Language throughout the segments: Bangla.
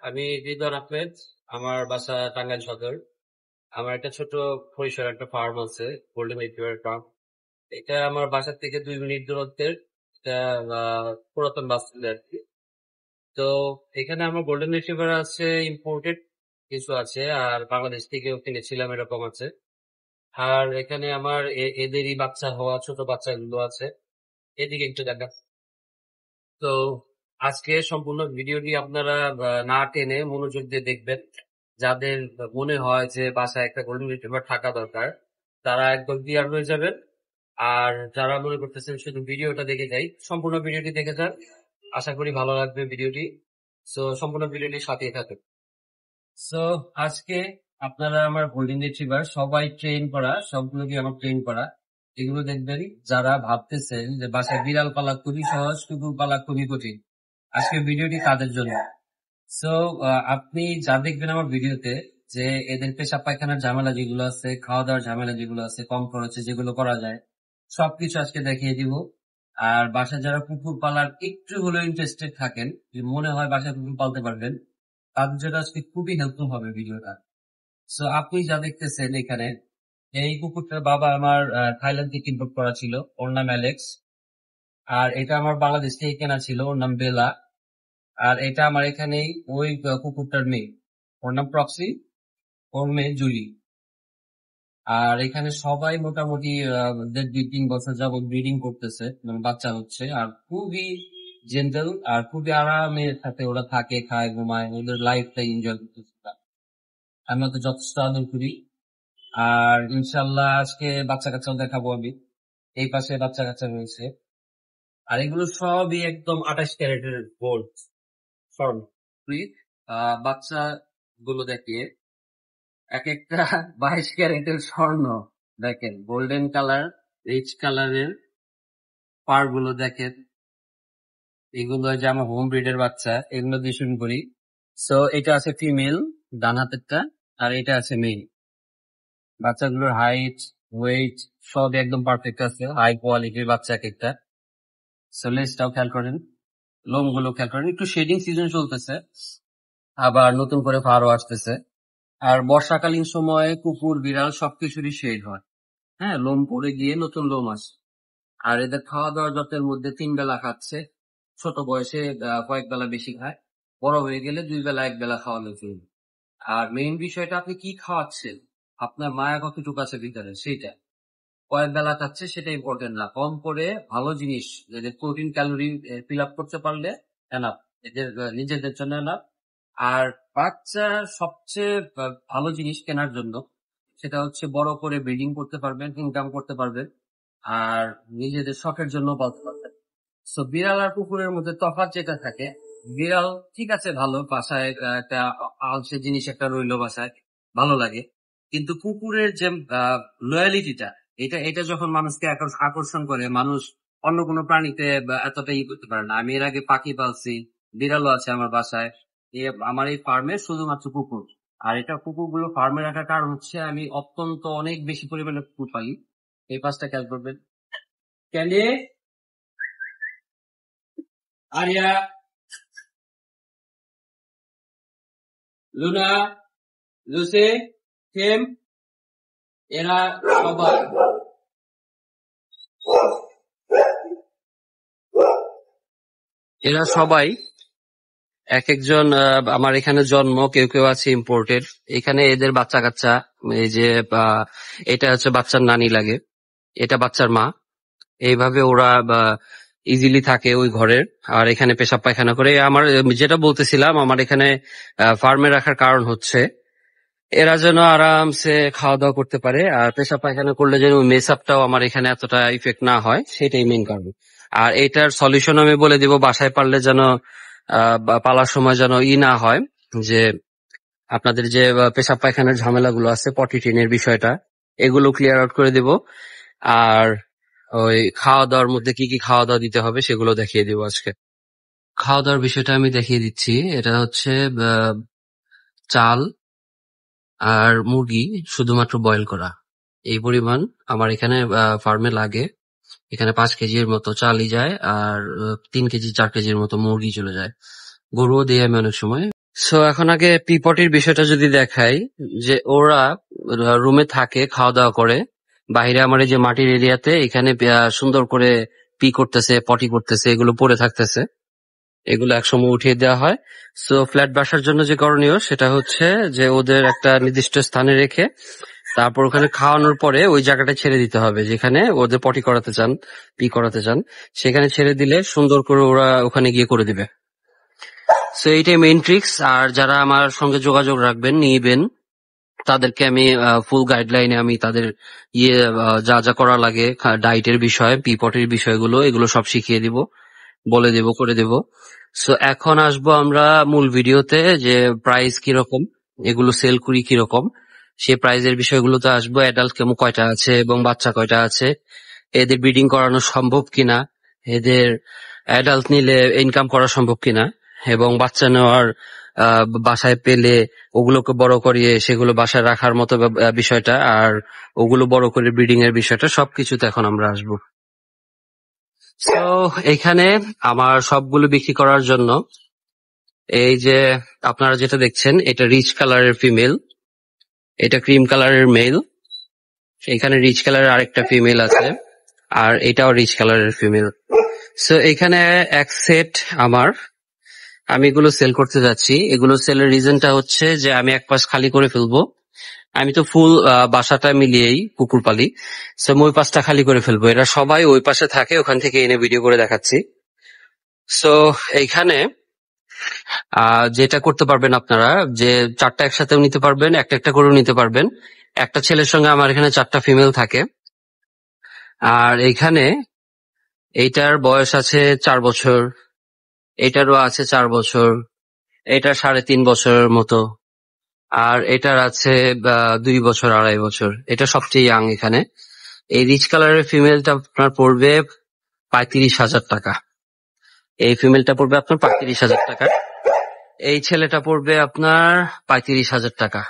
আমি হৃদয় আহমেদ। আমার বাসা টাঙ্গাইল সদর। আমার একটা ছোট পরিসর একটা ফার্ম আছে, গোল্ডেন রিট্রিভার ফার্ম। এটা আমার বাসা থেকে 2 মিনিট দূরত্বের। এটা পুরাতন বাস স্ট্যান্ড আর কি। তো এখানে আমার গোল্ডেন রিট্রিভার আছে, ইম্পোর্টেড কিছু আছে, আর বাংলাদেশ থেকেও কিনেছিলাম, এরকম আছে। আর এখানে আমার এদেরই বাচ্চা হওয়া ছোট বাচ্চাগুলো আছে। এদিকে একটু দেখা। তো আজকে সম্পূর্ণ ভিডিওটি আপনারা না টেনে মনোযোগ দিয়ে দেখবেন। যাদের মনে হয় যে বাসায় একটা গোল্ডেন রিট্রিভার থাকা দরকার, তারা একদম ক্লিয়ার হয়ে যাবেন। আর যারা মনে করতেছেন শুধু ভিডিওটা দেখে যাই, সম্পূর্ণ ভিডিওটি দেখে যান। আশা করি ভালো লাগবে ভিডিওটি। সো সম্পূর্ণ ভিডিওটি সাথে থাকুন। সো আজকে আপনারা আমার গোল্ডেন রিট্রিভার সবাই ট্রেন করা, সবগুলোকে আমার ট্রেন করা, এগুলো দেখবেন। যারা ভাবতেছেন যে বাসায় বিড়াল পালা খুবই সহজ, কুকুর পালা খুবই কঠিন, আজকের ভিডিওটি তাদের জন্য। সো আপনি যা দেখবেন আমার ভিডিওতে, যে এদের পেশাব পায়খানার ঝামেলা যেগুলো আছে, খাওয়া দাওয়ার ঝামেলা যেগুলো আছে, কম খরচে যেগুলো করা যায়, সবকিছু আজকে দেখিয়ে দিব। আর বাসায় যারা কুকুর পালার একটু হলেও ইন্টারেস্টেড থাকেন, যে মনে হয় বাসায় কুকুর পালতে পারবেন, তাদের জন্য আজকে খুবই হেল্পফুল হবে ভিডিওটা। সো আপনি যা দেখতেছেন এখানে, এই কুকুরটার বাবা আমার থাইল্যান্ড থেকে ইম্পোর্ট করা ছিল, ওর নাম অ্যালেক্স। আর এটা আমার বাংলাদেশ থেকে কেনা ছিল, ওর নাম বেলা। আর এটা আমার এখানেই ওই কুকুরটার মেয়ে, ওর নাম প্রক্সি, ওর মেয়ে জুলি। আর এখানে সবাই মোটামুটি 1.5-3 বছর যাবত ব্রিডিং করতেছে, মানে বাচ্চা হচ্ছে। আর খুবই জেন্টাল আর খুবই আরামের সাথে ওরা থাকে, খায়, ঘুমায়, ওদের লাইফটাই এনজয় করতেছে ওরা। আমি ওকে যথেষ্ট আদর করি। আর ইনশাল্লাহ আজকে বাচ্চা কাচ্চাও দেখাবো আমি। এই পাশে বাচ্চা কাচ্চা রয়েছে। আর এগুলো সবই একদম 28 ক্যারেটের গোল্ড স্বর্ণ। তুই বাচ্চা গুলো দেখিয়ে, এক একটা 22 ক্যারেটের স্বর্ণ। দেখেন গোল্ডেন কালার, রিচ কালারের পার গুলো দেখেন। এগুলো যে আমার হোম ব্রিডের বাচ্চা, এগুলো দিয়ে শুরু করি। সো এটা আছে ফিমেল, ডান হাতেরটা। আর এটা আছে মেল। বাচ্চাগুলোর হাইট, ওয়েট সব একদম পারফেক্ট আছে, হাই কোয়ালিটির বাচ্চা এক একটা। সো লেজটাও খেয়াল করেন, লোমগুলো খেয়াল করেন। একটু শেডিং সিজন চলতেছে, আবার নতুন করে ফারও আসতেছে। আর বর্ষাকালীন সময়ে কুকুর বিড়াল সবকিছুরই শেড হয়। হ্যাঁ, লোম পড়ে গিয়ে নতুন লোম আসে। আর এদের খাওয়া দাওয়ার যত্নের মধ্যে 3 বেলা খাচ্ছে। ছোট বয়সে কয়েক বেলা বেশি খায়, বড় হয়ে গেলে 2 বেলা 1 বেলা খাওয়ানো চলবে। আর মেইন বিষয়টা, আপনি কি খাওয়াচ্ছেন, আপনার মায়া কতটুকু আছে ভিতরে, সেইটা কয়েক বেলা খাচ্ছে সেটা ইম্পর্টেন্ট না। কম করে ভালো জিনিস, এদের প্রোটিন ক্যালোরি ফিল আপ করতে পারলে এনাফ, এদের নিজেদের জন্য এনাফ। আর বাচ্চা সবচেয়ে ভালো জিনিস কেনার জন্য, সেটা হচ্ছে বড় করে ব্রিডিং করতে পারবেন, ইনকাম করতে পারবেন, আর নিজেদের শখের জন্য পালতে পারবেন। সো বিড়াল আর কুকুরের মধ্যে তফাৎ যেটা থাকে, বিড়াল ঠিক আছে ভালো, বাসায় একটা আলসে জিনিস একটা রইলো বাসায়, ভালো লাগে। কিন্তু কুকুরের যে লয়ালিটিটা, এটা এটা যখন মানুষকে আকর্ষণ করে, মানুষ অন্য কোনো প্রাণীতে এতটা করতে পারে না। আমি এর আগে পাখি পালছি, বিড়ালও আছে আমার বাসায়। আমার এই ফার্মে শুধুমাত্র কুকুর। আর এটা কুকুরগুলো ফার্মে রাখার কারণ হচ্ছে, আমি অত্যন্ত অনেক বেশি পরিমাণে কুকুর পালি। এই পাঁচটা খেয়াল করবেন। Candy, Aria, Luna, Lucy, Tim, এরা সবাই এরা সবাই এক একজন আমার এখানে জন্ম, কেউ কেউ আছে ইম্পোর্টেড। এখানে এদের বাচ্চা কাচ্চা, এই যে এটা হচ্ছে বাচ্চার নানি লাগে, এটা বাচ্চার মা। এইভাবে ওরা ইজিলি থাকে ওই ঘরের। আর এখানে পেশাব পায়খানা করে। আমার যেটা বলতেছিলাম, আমার এখানে ফার্মে রাখার কারণ হচ্ছে এরা যেন আরামসে খাওয়া দাওয়া করতে পারে, আর পেশাব পায়খানা করলে যেন ওই মেসআপটাও আমার এখানে এতটা ইফেক্ট না হয়, সেটাই মেইন কারণ। আর এটার সলিউশন আমি বলে দিব, বাসায় পারলে যেন পালার সময় যেন না হয়, যে আপনাদের যে পেশাব পায়খানার ঝামেলাগুলো আছে, পটি ট্রেনের বিষয়টা, এগুলো ক্লিয়ার আউট করে দিব। আর ওই খাওয়া দাওয়ার মধ্যে কি কি খাওয়া দাওয়া দিতে হবে সেগুলো দেখিয়ে দিব আজকে। খাওয়া দাওয়ার বিষয়টা আমি দেখিয়ে দিচ্ছি। এটা হচ্ছে চাল আর মুরগি শুধুমাত্র বয়েল করা, এই পরিমাণ আমার এখানে ফার্মে লাগে। এখানে 5 কেজির মতো চালই যায়, আর 3 কেজি 4 কেজির মতো মুরগি চলে যায়। গরুও দিই আমি অনেক সময়। সো এখন আগে পিপটির বিষয়টা যদি দেখাই, যে ওরা রুমে থাকে, খাওয়া দাওয়া করে, বাইরে আমার এই যে মাটির এরিয়াতে এখানে সুন্দর করে পি করতেছে, পটি করতেছে, এগুলো পড়ে থাকতেছে, এগুলো একসময় উঠিয়ে দেওয়া হয়। সো ফ্ল্যাট বাসার জন্য যে করণীয় সেটা হচ্ছে যে ওদের একটা নির্দিষ্ট স্থানে রেখে তারপর ওখানে খাওয়ানোর পরে ওই জায়গাটা ছেড়ে দিতে হবে যেখানে ওদের পটি করাতে চান, পি করাতে চান, সেখানে ছেড়ে দিলে সুন্দর করে ওরা ওখানে গিয়ে করে দিবে। সো এইটাই মেইন ট্রিক্স। আর যারা আমার সঙ্গে যোগাযোগ রাখবেন, নিবেন, তাদেরকে আমি ফুল গাইডলাইনে আমি তাদের যা যা করা লাগে, ডায়েটের বিষয়, পিপটির বিষয়গুলো, এগুলো সব শিখিয়ে দিব, বলে দেব, করে দেব। সো এখন আসবো আমরা মূল ভিডিওতে, যে প্রাইস কিরকম, এগুলো সেল করি কিরকম, সেই প্রাইজের বিষয়গুলোতে আসবো। অ্যাডাল্ট কেমন কয়টা আছে এবং বাচ্চা কয়টা আছে, এদের ব্রিডিং করানো সম্ভব কিনা, এদের অ্যাডাল্ট নিলে ইনকাম করা সম্ভব কিনা, এবং বাচ্চা নেওয়ার বাসায় পেলে ওগুলোকে বড় করিয়ে সেগুলো বাসায় রাখার মতো বিষয়টা, আর ওগুলো বড় করে ব্রিডিং এর বিষয়টা, সবকিছুতে এখন আমরা আসবো। তো এখানে আমার সবগুলো বিক্রি করার জন্য, এই যে আপনারা যেটা দেখছেন, এটা রিচ কালারের ফিমেল, এটা ক্রিম কালারের মেল, এখানে রিচ কালারের আরেকটা ফিমেল আছে, আর এটাও রিচ কালারের ফিমেল। সো এখানে এক সেট আমি এগুলো সেল করতে যাচ্ছি। এগুলো সেলের রিজনটা হচ্ছে যে আমি এক পাশ খালি করে ফেলবো। আমি তো ফুল বাসাটা মিলিয়েই কুকুর পালি, সো ওই পাশটা খালি করে ফেলবো। এরা সবাই ওই পাশে থাকে, ওখান থেকে এনে ভিডিও করে দেখাচ্ছি। সো এইখানে যেটা করতে পারবেন আপনারা, যে 4টা একসাথেও নিতে পারবেন, একটা একটা করেও নিতে পারবেন। একটা ছেলের সঙ্গে আমার এখানে 4টা ফিমেল থাকে। আর এইখানে এইটার বয়স আছে 4 বছর, এটারও আছে 4 বছর, এটা 3.5 বছরের মতো, আর এটার আছে 2 বছর, 2.5 বছর। এটা সবচেয়ে ইয়াং এখানে। এই রিচ কালারের ফিমেলটা আপনার পড়বে 35,000 টাকা। এই ফিমেলটা পড়বে আপনার 35,000 টাকা। এই ছেলেটা পড়বে আপনার 35,000 টাকা।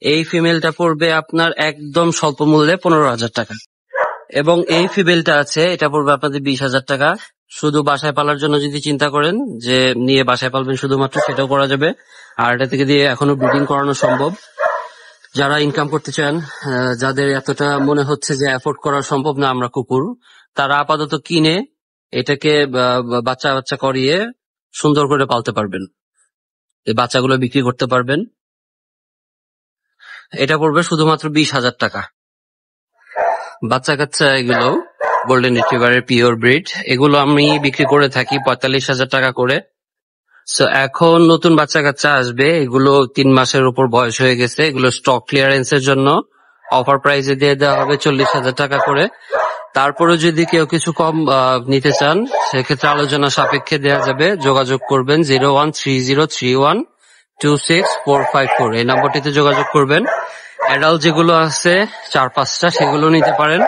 এই ফিমেলটা পড়বে আপনার একদম স্বল্প মূল্যে 15,000 টাকা। এবং এই ফিমেলটা আছে, এটা পড়বে আপনাদের 20,000 টাকা। শুধু বাসায় পালার জন্য যদি চিন্তা করেন যে নিয়ে বাসায় পালবেন শুধুমাত্র, সেটাও করা যাবে। আর এটা থেকে দিয়ে এখনো ব্রিডিং করানো সম্ভব। যারা ইনকাম করতে চান, যাদের এতটা মনে হচ্ছে যে অ্যাফোর্ড করা সম্ভব না আমরা কুকুর, তারা আপাতত কিনে এটাকে বাচ্চা বাচ্চা করিয়ে সুন্দর করে পালতে পারবেন, এই বাচ্চাগুলো বিক্রি করতে পারবেন। এটা পড়বে শুধুমাত্র 20,000 টাকা। বাচ্চা কাচ্চা এগুলো গোল্ডেন রিট্রিভারের পিওর ব্রিড, এগুলো আমি বিক্রি করে থাকি 45,000 টাকা করে। সো এখন নতুন বাচ্চা কাচ্চা আসবে, এগুলো 3 মাসের উপর বয়স হয়ে গেছে, এগুলো স্টক ক্লিয়ারেন্সের জন্য অফার প্রাইসে দিয়ে দেওয়া হবে 40,000 টাকা করে। তারপরে যদি কেউ কিছু কম নিতে চান, সেক্ষেত্রে আলোচনা সাপেক্ষে দেওয়া যাবে। যোগাযোগ করবেন 01303126,454, এই নম্বরটিতে যোগাযোগ করবেন। অ্যাডাল্ট যেগুলো আছে 4-5টা, সেগুলো নিতে পারেন।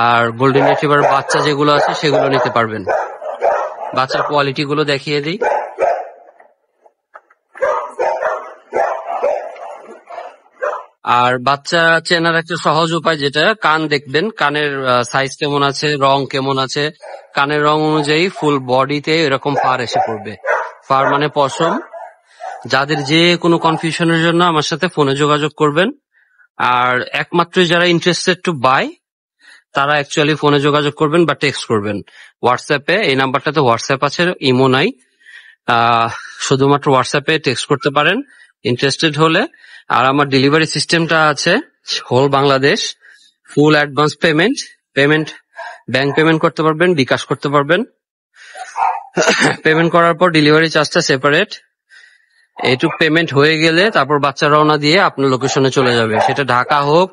আর গোল্ডেন রিট্রিভার বাচ্চা যেগুলো আছে সেগুলো নিতে পারবেন। বাচ্চার কোয়ালিটি গুলো দেখিয়ে দিই। আর বাচ্চা চেনার একটা সহজ উপায়, যেটা কান দেখবেন, কানের সাইজ কেমন আছে, রং কেমন আছে, কানের রং অনুযায়ী ফুল বডিতে এরকম ফার এসে পড়বে। ফার মানে পশম। যাদের যে কোনো কনফিউশনের জন্য আমার সাথে ফোনে যোগাযোগ করবেন। আর একমাত্র যারা ইন্টারেস্টেড টু বাই, তারা অ্যাকচুয়ালি ফোনে যোগাযোগ করবেন বা টেক্সট করবেন হোয়াটসঅ্যাপে। এই নাম্বারটাতে হোয়াটসঅ্যাপ আছে, ইমো নাই। শুধুমাত্র হোয়াটসঅ্যাপে টেক্সট করতে পারেন ইন্টারেস্টেড হলে। আর আমার ডেলিভারি সিস্টেমটা আছে হোল বাংলাদেশ। ফুল অ্যাডভান্স পেমেন্ট ব্যাংক পেমেন্ট করতে পারবেন, বিকাশ করতে পারবেন। পেমেন্ট করার পর ডেলিভারি চার্জটা সেপারেট। এইটুক পেমেন্ট হয়ে গেলে তারপর বাচ্চা রওনা দিয়ে আপনার লোকেশনে চলে যাবে। সেটা ঢাকা হোক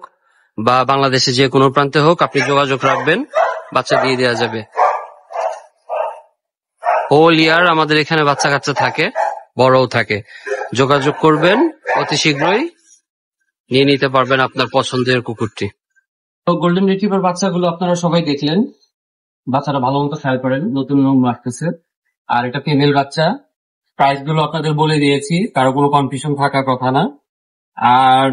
বা বাংলাদেশে যে কোনো প্রান্তে হোক, আপনি যোগাযোগ রাখবেন, বাচ্চা দিয়ে দেওয়া যাবে। হোল ইয়ার আমাদের এখানে বাচ্চা কাচ্চা থাকে, বড়ও থাকে। যোগাযোগ করবেন, অতি শীঘ্রই নিয়ে নিতে পারবেন আপনার পছন্দের কুকুরটি। তো গোল্ডেন রিট্রিভার বাচ্চাগুলো আপনারা সবাই দেখলেন, বাচ্চারা ভালো মতো খেয়াল করেন, নতুন রং রাখতেছে। আর এটা ফিমেল বাচ্চা। প্রাইস গুলো আপনাদের বলে দিয়েছি, কারো কোনো কনফিউশন থাকার কথা না। আর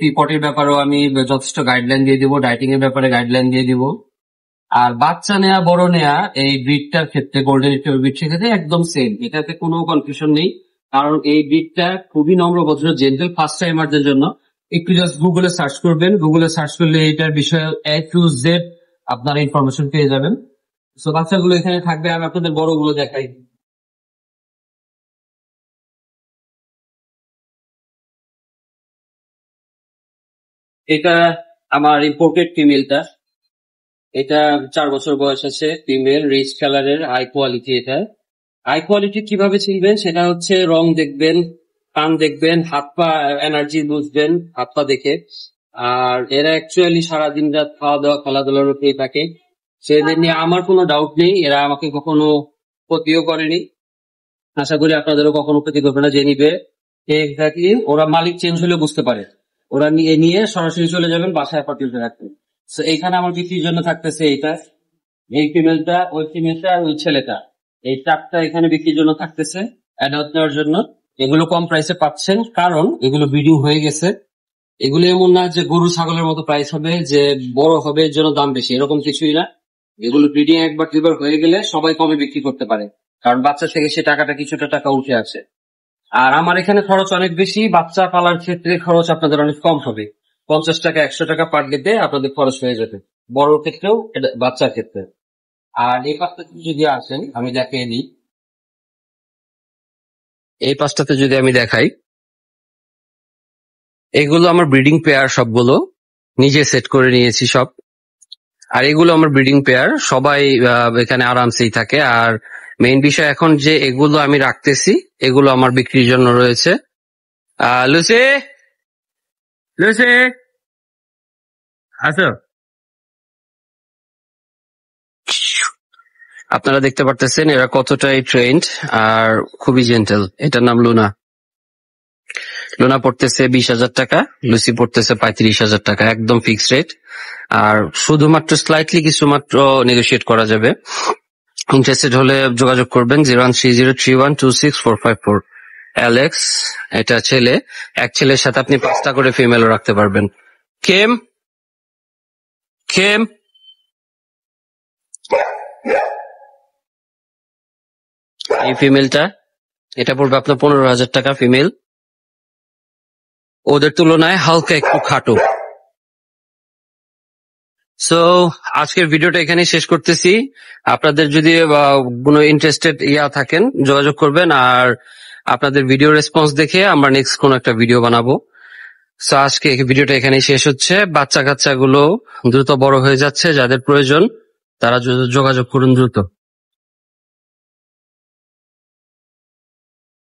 পিপটির ব্যাপারেও আমি যথেষ্ট গাইডলাইন দিয়ে দিব, ডায়েটিং এর ব্যাপারে গাইডলাইন দিয়ে দিব। আর বাচ্চা নেয়া বড় নেয়া এই ব্রিডটার ক্ষেত্রে, গোল্ডেন রিট্রিভার ব্রিডের ক্ষেত্রে একদম সেম, এটাতে কোনো কনফিউশন নেই। কারণ এই ব্রিডটা খুবই নম্র ভদ্র জেন্টেল ফার্স্ট টাইমারদের জন্য। একটু জাস্ট গুগলে সার্চ করবেন, গুগলে সার্চ করলে এটার বিষয়ে A to Z আপনারা ইনফরমেশন পেয়ে যাবেন। তো বাচ্চাগুলো এখানে থাকবে, আমি আপনাদের বড়গুলো দেখাই। এটা আমার ইম্পোর্টেড ফিমেলটা, এটা 4 বছর বয়স আছে, ফিমেল, রিচ কালারের, হাই কোয়ালিটি। এটা হাই কোয়ালিটি কিভাবে চিনবেন, সেটা হচ্ছে রং দেখবেন, কান দেখবেন, হাত পা এনার্জি বুঝবেন হাত পা দেখে। আর এরা অ্যাকচুয়ালি সারাদিন রাত খাওয়া দাওয়া খেলাধুলার উপরেই থাকে, সেদের নিয়ে আমার কোনো ডাউট নেই। এরা আমাকে কখনো ক্ষতিও করেনি, আশা করি আপনাদেরও কখনো ক্ষতি করবে না। যে নিবে এক্স্যাক্টলি, ওরা মালিক চেঞ্জ হলে বুঝতে পারে, ওরা নিয়ে নিয়ে সরাসরি চলে যাবেন বাসায় পাঠিয়ে রাখবেন। তো এইখানে আমার বিক্রির জন্য থাকতেছে এইটা, এই ফিমেলটা, ওই ফিমেলটা আর ওই ছেলেটা, এই 4টা এখানে বিক্রির জন্য থাকতেছে অ্যাডাল্ট নেওয়ার জন্য। এগুলো কম প্রাইসে পাচ্ছেন কারণ এগুলো ব্রিডিং হয়ে গেছে। এগুলো এমন না যে গরু ছাগলের মতো প্রাইস হবে, যে বড় হবে এর জন্য দাম বেশি, এরকম কিছুই না। এগুলো ব্রিডিং একবার দুবার হয়ে গেলে সবাই কমে বিক্রি করতে পারে, কারণ বাচ্চা থেকে সে টাকাটা কিছুটা টাকা উঠে আসে। আর আমার এখানে খরচ অনেক বেশি, বাচ্চা পালার ক্ষেত্রে খরচ আপনাদের অনেক কম হবে। 50 টাকা 100 টাকা পার ডেতে আপনাদের খরচ হয়ে যাবে, বড় ক্ষেত্রেও বাচ্চার ক্ষেত্রে। আর এই পাশটাতে যদি আসেন আমি দেখিয়ে দিই, এই পাশটাতে যদি আমি দেখাই, এগুলো আমার ব্রিডিং পেয়ার, সবগুলো নিজে সেট করে নিয়েছি সব। আর এগুলো আমার ব্রিডিং পেয়ার, সবাই এখানে আরামসেই থাকে। আর মেইন বিষয় এখন যে এগুলো আমি রাখতেছি, এগুলো আমার বিক্রির জন্য রয়েছে। লুসি, লুসি আছো? আপনারা দেখতে পারতেছেন এরা কতটাই ট্রেন্ড আর খুবই জেন্টেল। এটার নাম লুনা। লুনা পড়তেছে 20,000 টাকা, লুসি পড়তেছে 35,000 টাকা, একদম ফিক্সড রেট। আর শুধুমাত্র স্লাইটলি কিছু মাত্র নেগোশিয়েট করা যাবে। ইন্টারেস্টেড হলে যোগাযোগ করবেন 013031264454। অ্যালেক্স, এটা ছেলে, এক ছেলের সাথে আপনি 5টা করে ফিমেলও রাখতে পারবেন। খেম, খেম, এই ফিমেলটা, এটা পড়বে আপনার 15,000 টাকা ফিমেল। ওদের তুলনায় হালকা একটু খাটো। সো আজকের ভিডিওটা এখানেই শেষ করতেছি। আপনাদের যদি কোনো ইন্টারেস্টেড থাকেন যোগাযোগ করবেন, আর আপনাদের ভিডিও রেসপন্স দেখে আমরা নেক্সট কোনো একটা ভিডিও বানাবো। সো আজকে ভিডিওটা এখানেই শেষ হচ্ছে। বাচ্চা কাচ্চাগুলো দ্রুত বড় হয়ে যাচ্ছে, যাদের প্রয়োজন তারা যোগাযোগ করুন দ্রুত।